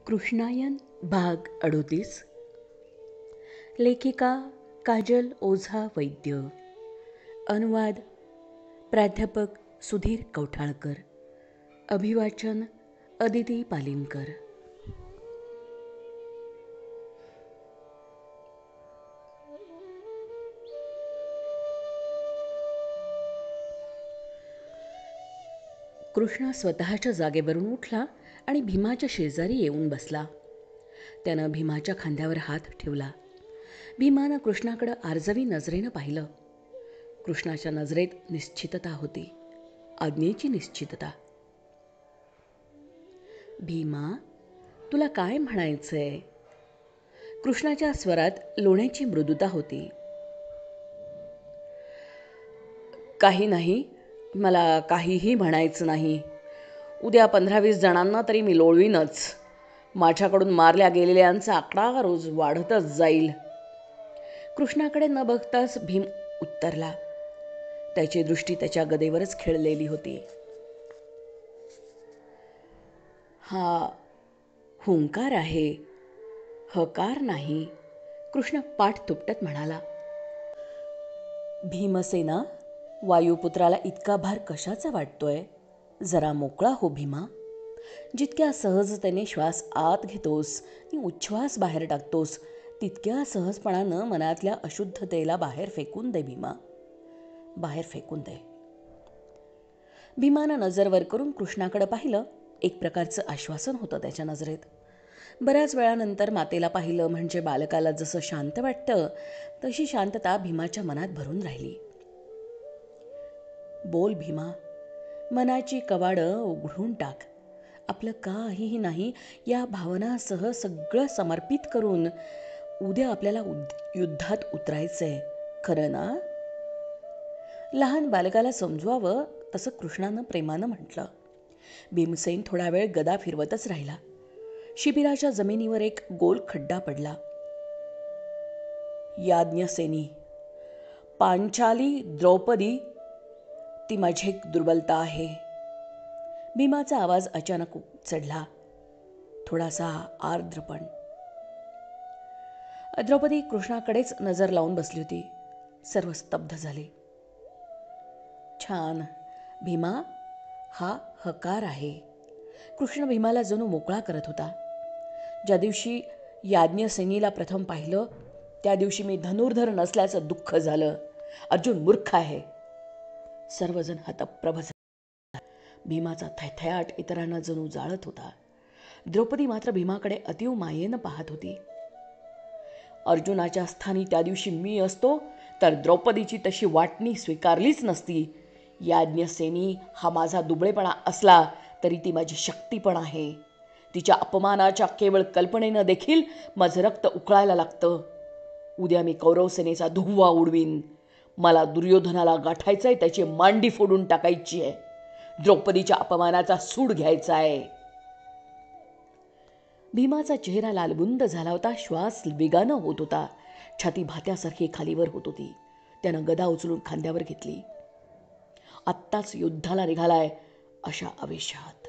कृष्णायन भाग 38. लेखिका काजल ओझा वैद्य. अनुवाद प्राध्यापक सुधीर कौठाळकर. अभिवाचन अदिती पालिनकर. कृष्णा स्वतःच्या जागेवरून उठला आणि भीमाच्या शेजारी येऊन बसला. त्यानं भीमाच्या खांद्यावर हात ठेवला. भीमानं कृष्णाकडं आर्जवी नजरेनं पाहिलं. कृष्णाच्या नजरेत निश्चितता होती, आज्ञेची निश्चितता. भीमा, तुला काय म्हणायचंय? कृष्णाच्या स्वरात लोण्याची मृदुता होती. काही नाही, मला काहीही म्हणायचं नाही. उद्या 15-20 जणांना तरी मी लोळवीनच. माझ्याकडून मारल्या गेलेल्यांचा आकडा रोज वाढतच जाईल. कृष्णाकडे न बघताच भीम उत्तरला. त्याची दृष्टी त्याच्या गदेवरच खेळलेली होती. हा हुंकार आहे, हकार नाही, कृष्ण पाठ तुपटत म्हणाला. भीमसेना, वायुपुत्राला इतका भार कशाचा वाटतोय? जरा मोकळा हो भीमा. जितक्या सहजतेने श्वास आत घेतोस आणि उच्छ्वास बाहेर टाकतोस, तितक्या सहजपणानं मनातल्या अशुद्धतेला बाहेर फेकून दे भीमा, बाहेर फेकून दे. भीमानं नजर वर करून कृष्णाकडे पाहिलं. एक प्रकारचं आश्वासन होतं त्याच्या नजरेत. बऱ्याच वेळानंतर मातेला पाहिलं म्हणजे बालकाला जसं शांत वाटतं, तशी शांतता भीमाच्या मनात भरून राहिली. बोल भीमा, मनाची कवाडं उघडून टाक. आपलं काहीही नाही या भावनासह सगळं समर्पित करून उद्या आपल्याला युद्धात उतरायचंय, खरं ना? लहान बालकाला समजवावं तसं कृष्णानं प्रेमानं म्हटलं. भीमसेन थोडा वेळ गदा फिरवतच राहिला. शिबिराच्या जमिनीवर एक गोल खड्डा पडला. याज्ञसेनी, पांचाली, द्रौपदी, ती माझी एक दुर्बलता आहे. भीमाचा आवाज अचानक चढला, थोडासा आर्द्रपण. द्रौपदी कृष्णाकडेच नजर लावून बसली होती. सर्व स्तब्ध झाले. छान भीमा, हा हकार आहे. कृष्ण भीमाला जणू मोकळा करत होता. ज्या दिवशी याज्ञसेनीला प्रथम पाहिलं त्या दिवशी मी धनुर्धर नसल्याचं दुःख झालं. अर्जुन मूर्ख आहे. सर्वजण हतप्रभ झाले. भीमाचा थैथयाट इतरांना जणू जाळत होता. द्रौपदी मात्र भीमाकडे अतीव मायेनं पाहत होती. अर्जुनाच्या स्थानी त्या दिवशी मी असतो तर द्रौपदीची तशी वाटणी स्वीकारलीच नसती. याज्ञसेनी हा माझा दुबळेपणा असला तरी ती माझी शक्ती पण आहे. तिच्या अपमानाच्या केवळ कल्पनेनं देखील माझं रक्त उकळायला लागतं. उद्या मी कौरवसेनेचा धुव्वा उडवीन. मला दुर्योधनाला गाठायचंय, त्याची मांडी फोडून टाकायची आहे. द्रौपदीच्या अपमानाचा सूड घ्यायचा आहे. भीमाचा चेहरा लालबुंद झाला होता. श्वास वेगानं होत होता. छाती भात्यासारखी खालीवर होत होती. त्यानं गदा उचलून खांद्यावर घेतली. आत्ताच युद्धाला निघालाय अशा आवेशात.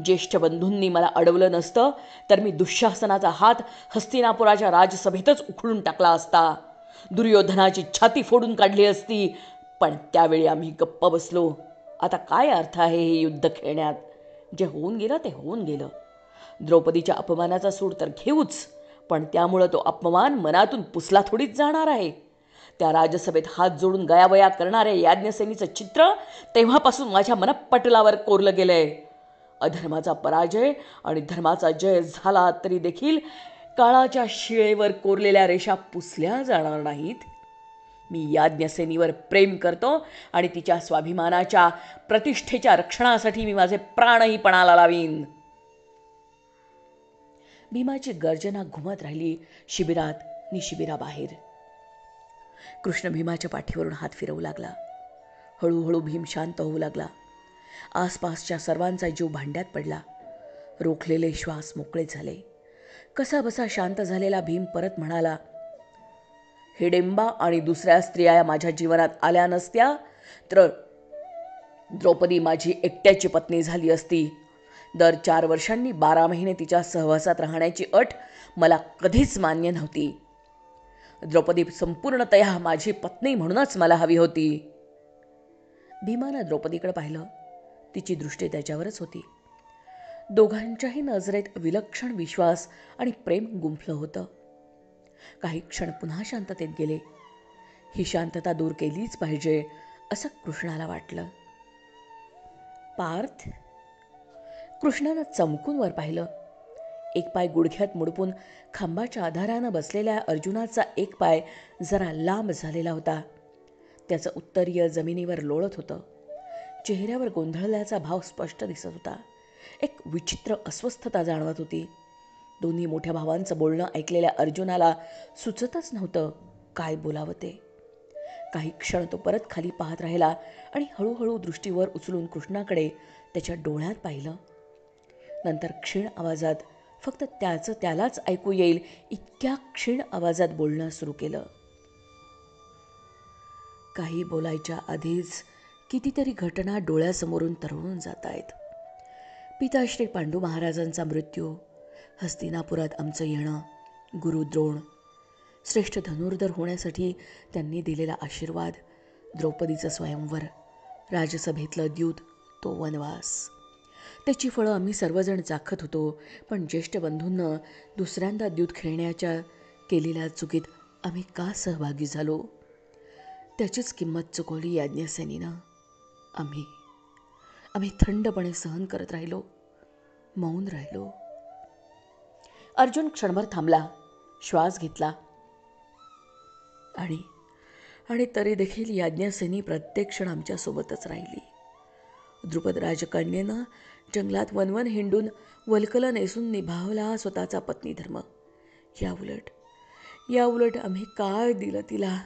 ज्येष्ठ बंधूंनी मला अडवलं नसतं तर मी दुःशासनाचा हात हस्तिनापुराच्या राजसभेतच उखडून टाकला असता. दुर्योधनाची छाती फोडून काढली असती. पण त्यावेळी आम्ही गप्प बसलो. आता काय अर्थ आहे हे युद्ध खेळण्यात? जे होऊन गेलं ते होऊन गेलं. द्रौपदीच्या अपमानाचा सूड तर घेऊच, पण त्यामुळं तो अपमान मनातून पुसला थोडीच जाणार आहे. त्या राजसभेत हात जोडून गयावया करणारे याज्ञसेनीचं चित्र तेव्हापासून माझ्या मनपटलावर कोरलं गेलंय. अधर्माचा पराजय आणि धर्माचा जय झाला तरी देखील काळाच्या शिळेवर कोरलेल्या रेषा पुसल्या जाणार नाहीत. मी याज्ञसेनीवर प्रेम करतो आणि तिच्या स्वाभिमानाच्या प्रतिष्ठेच्या रक्षणासाठी मी माझे प्राणही पणाला लावीन. भीमाची गर्जना घुमत राहिली शिबिरात नि शिबिराबाहेर. कृष्ण भीमाच्या पाठीवरून हात फिरवू लागला. हळूहळू भीम शांत होऊ लागला. आसपासच्या सर्वांचा जीव भांड्यात पडला. रोखलेले श्वास मोकळे झाले. कसा बसा शांत झालेला भीम परत म्हणाला, हिडिंबा आणि दुसऱ्या स्त्रिया माझ्या जीवनात आल्या नसत्या तर द्रौपदी माझी एकट्याची पत्नी झाली असती. दर 4 वर्षांनी 12 महिने तिच्या सहवासात राहण्याची अट मला कधीच मान्य नव्हती. द्रौपदी संपूर्णतया माझी पत्नी म्हणूनच मला हवी होती. भीमानं द्रौपदीकडे पाहिलं. तिची दृष्टी त्याच्यावरच होती. दोघांच्याही नजरेत विलक्षण विश्वास आणि प्रेम गुंफलं होतं. काही क्षण पुन्हा शांततेत गेले. ही शांतता दूर केलीच पाहिजे असं कृष्णाला वाटलं. पार्थ? कृष्णानं चमकून वर पाहिलं. एक पाय गुडघ्यात मुडपून खांबाच्या आधारानं बसलेल्या अर्जुनाचा एक पाय जरा लांब झालेला होता. त्याचं उत्तरीय जमिनीवर लोळत होतं. चेहऱ्यावर गोंधळल्याचा भाव स्पष्ट दिसत होता. एक विचित्र अस्वस्थता जाणवत होती. दोन्ही मोठ्या भावांचं बोलणं ऐकलेल्या अर्जुनाला सुचतच नव्हतं काय बोलावं ते. काही क्षण तो परत खाली पाहत राहिला आणि हळूहळू दृष्टीवर उचलून कृष्णाकडे त्याच्या डोळ्यात पाहिलं. नंतर क्षीण आवाजात, फक्त त्याचं त्यालाच ऐकू येईल इतक्या क्षीण आवाजात बोलणं सुरू केलं. काही बोलायच्या आधीच कितीतरी घटना डोळ्यासमोरून तरळून जात आहेत. पिता श्री पांडू महाराजांचा मृत्यू, हस्तिनापुरात आमचं येणं, गुरु द्रोण, श्रेष्ठ धनुर्धर होण्यासाठी त्यांनी दिलेला आशीर्वाद, द्रौपदीचं स्वयंवर, राजसभेतलं द्यूत, तो वनवास. त्याची फळं आम्ही सर्वजण चाखत होतो. पण ज्येष्ठ बंधूंना दुसऱ्यांदा द्यूत खेळण्याच्या केलेल्या चुकीत आम्ही का सहभागी झालो, त्याचीच किंमत चुकवली याज्ञसेनीनं. आम्ही थंडपणे सहन करत राहिलो, मौन राहिलो. अर्जुन क्षणभर थांबला, श्वास घेतला. आणि तरी देखील याज्ञसेनी प्रत्येक क्षण आमच्यासोबतच राहिली. द्रुपद राजकन्येनं जंगलात वनवन हिंडून वल्कलं नेसून निभावला स्वतःचा पत्नीधर्म. याउलट आम्ही काय दिलं तिला?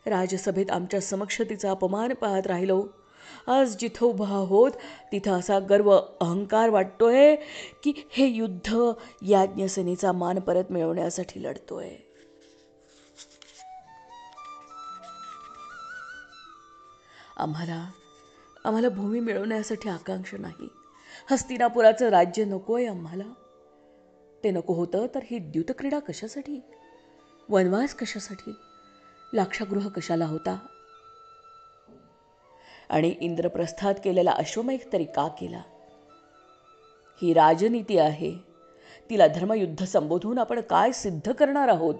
राजसभेत आमच्या समक्ष तिचा अपमान पाहत राहिलो. आज जिथं उभा आहोत तिथं असा गर्व, अहंकार वाटतोय की हे युद्ध याज्ञसेनीचा मान परत मिळवण्यासाठी लढतोय. आम्हाला भूमी मिळवण्यासाठी आकांक्षा नाही. हस्तिनापुराचं राज्य नकोय आम्हाला. ते नको होतं तर ही द्यूतक्रीडा कशासाठी? वनवास कशासाठी? लाक्षागृह कशाला होता? आणि इंद्रप्रस्थात केलेला अश्वमेध तरी का केला? ही राजनीती आहे. तिला धर्मयुद्ध संबोधून आपण काय सिद्ध करणार आहोत?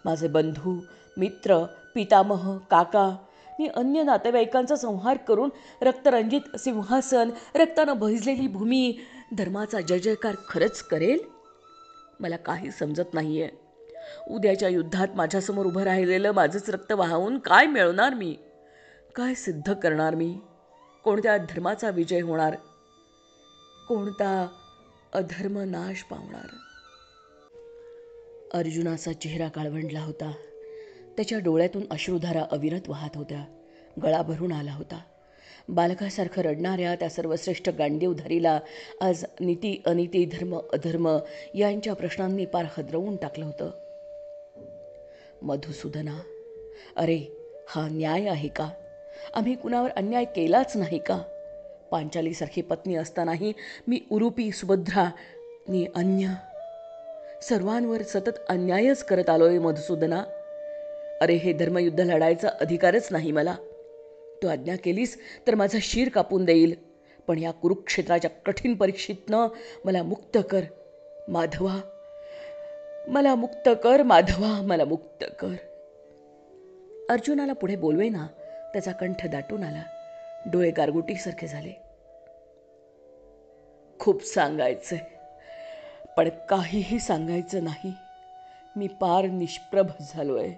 माझे बंधू, मित्र, पितामह, काका नि अन्य नातेवाईकांचा संहार करून रक्तरंजित सिंहासन, रक्तानं भिजलेली भूमी धर्माचा जय जयकार खरंच करेल? मला काही समजत नाहीये. उद्याच्या युद्धात माझ्यासमोर उभं राहिलेलं माझंच रक्त वाहून काय मिळवणार मी? काय सिद्ध करणार मी? कोणत्या धर्माचा विजय होणार? कोणता अधर्म नाश पावणार? अर्जुनाचा चेहरा काळवंडला होता. त्याच्या डोळ्यातून अश्रुधारा अविरत वाहत होत्या. गळा भरून आला होता. बालकासारखं रडणाऱ्या त्या सर्वश्रेष्ठ गांडीवधारीला आज नीती अनिती, धर्म अधर्म यांच्या प्रश्नांनी पार हदरवून टाकलं होतं. मधुसूदना, अरे हा न्याय आहे का? आम्ही कुणावर अन्याय केलाच नाही का? पांचालीसारखी पत्नी असतानाही मी उरूपी, सुभद्रा नि अन्य सर्वांवर सतत अन्यायच करत आलोय. मधुसूदना, अरे हे धर्मयुद्ध लढायचा अधिकारच नाही मला. तू आज्ञा केलीस तर माझं शीर कापून देईल. पण या कुरुक्षेत्राच्या कठीण परीक्षेतनं मला मुक्त कर माधवा. मला मुक्त कर माधवा, मला मुक्त कर. अर्जुनाला पुढे बोलवेना. त्याचा कंठ दाटून आला. डोळे गारगुटीसारखे झाले. खूप सांगायचंय पण काहीही सांगायचं नाही. मी पार निष्प्रभ झालोय.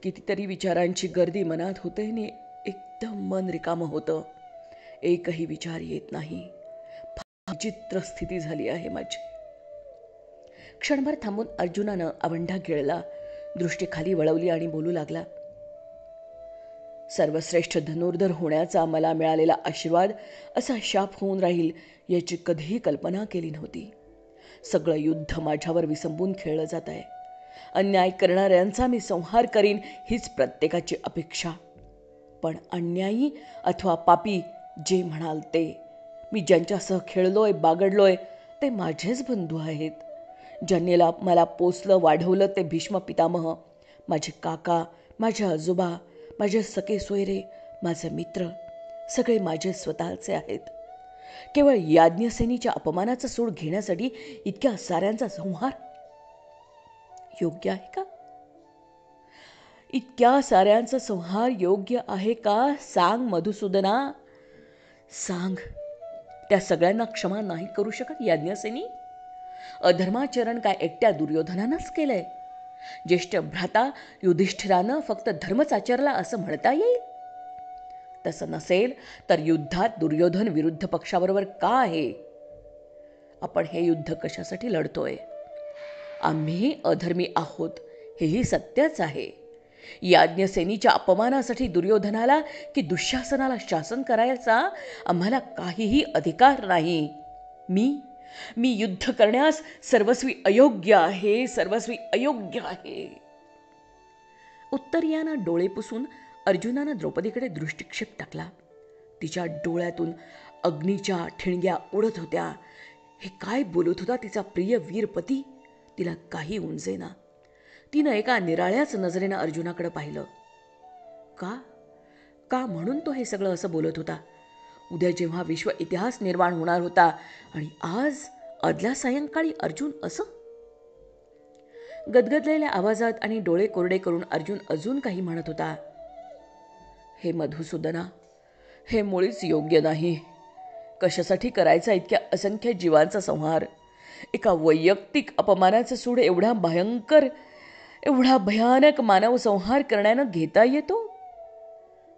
कितीतरी विचारांची गर्दी मनात होते आणि एकदम मन रिकामं होतं. एकही विचार येत नाही. विचित्र स्थिती झाली आहे माझी. क्षणभर थांबून अर्जुनानं आवंढा गिळला. दृष्टी खाली वळवली आणि बोलू लागला. सर्वश्रेष्ठ धनुर्धर होण्याचा मला मिळालेला आशीर्वाद असा शाप होऊन राहील याची कधीही कल्पना केली नव्हती. सगळं युद्ध माझ्यावर विसंबून खेळलं जात आहे. अन्याय करणाऱ्यांचा मी संहार करीन हीच प्रत्येकाची अपेक्षा. पण अन्यायी अथवा पापी जे म्हणाल ते, मी ज्यांच्यासह खेळलोय बागडलोय ते माझेच बंधू आहेत. ज्यांनी मला पोसलं वाढवलं ते भीष्म पितामह, माझे काका, माझे आजोबा, माझे सखे सोयरे, माझे मित्र सगळे माझे स्वतःचे आहेत. केवळ याज्ञसेनीच्या अपमानाचा सूड घेण्यासाठी इतक्या साऱ्यांचा संहार योग्य आहे का? इतक्या साऱ्यांचा संहार योग्य आहे का? सांग मधुसूदना, सांग. त्या सगळ्यांना क्षमा नाही करू शकत याज्ञसेनी? अधर्माचरण काय एकट्या दुर्योधनानंच केलंय? ज्येष्ठ भ्राता युधिष्ठिरानं फक्त धर्मच आचरला असं म्हणता येईल? तसं नसेल तर युद्धात दुर्योधन विरुद्ध पक्षाबरोबर का आहे? आपण हे युद्ध कशासाठी लढतोय? आम्ही अधर्मी आहोत हेही सत्यच आहे. याज्ञसेनीच्या अपमानासाठी दुर्योधनाला की दुःशासनाला शासन करायचा आम्हाला काहीही अधिकार नाही. मी युद्ध करण्यास सर्वस्वी अयोग्य आहे, सर्वस्वी अयोग्य आहे. उत्तरीयानं डोळे पुसून अर्जुनानं द्रौपदीकडे दृष्टिक्षेप टाकला. तिच्या डोळ्यातून अग्नीच्या ठिणग्या उडत होत्या. हे काय बोलत होता तिचा प्रिय वीरपती? तिला काही उमजेना. तिनं एका निराळ्याच नजरेनं अर्जुनाकडे पाहिलं. का म्हणून तो हे सगळं असं बोलत होता? उद्या जेव्हा विश्व इतिहास निर्माण होणार होता आणि आज आदल्या सायंकाळी अर्जुन असं? गदगदलेल्या आवाजात आणि डोळे कोरडे करून अर्जुन अजून काही म्हणत होता. हे मधुसूदना, हे मुळीच योग्य नाही. कशासाठी करायचा इतक्या असंख्य जीवांचा संहार? एका वैयक्तिक अपमानाचा सूड एवढा भयानक मानव संहार करण्यानं घेता येतो?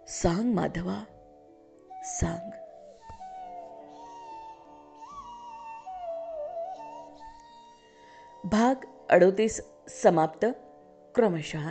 सांग माधवा, सांग. भाग 38 समाप्त. क्रमशः.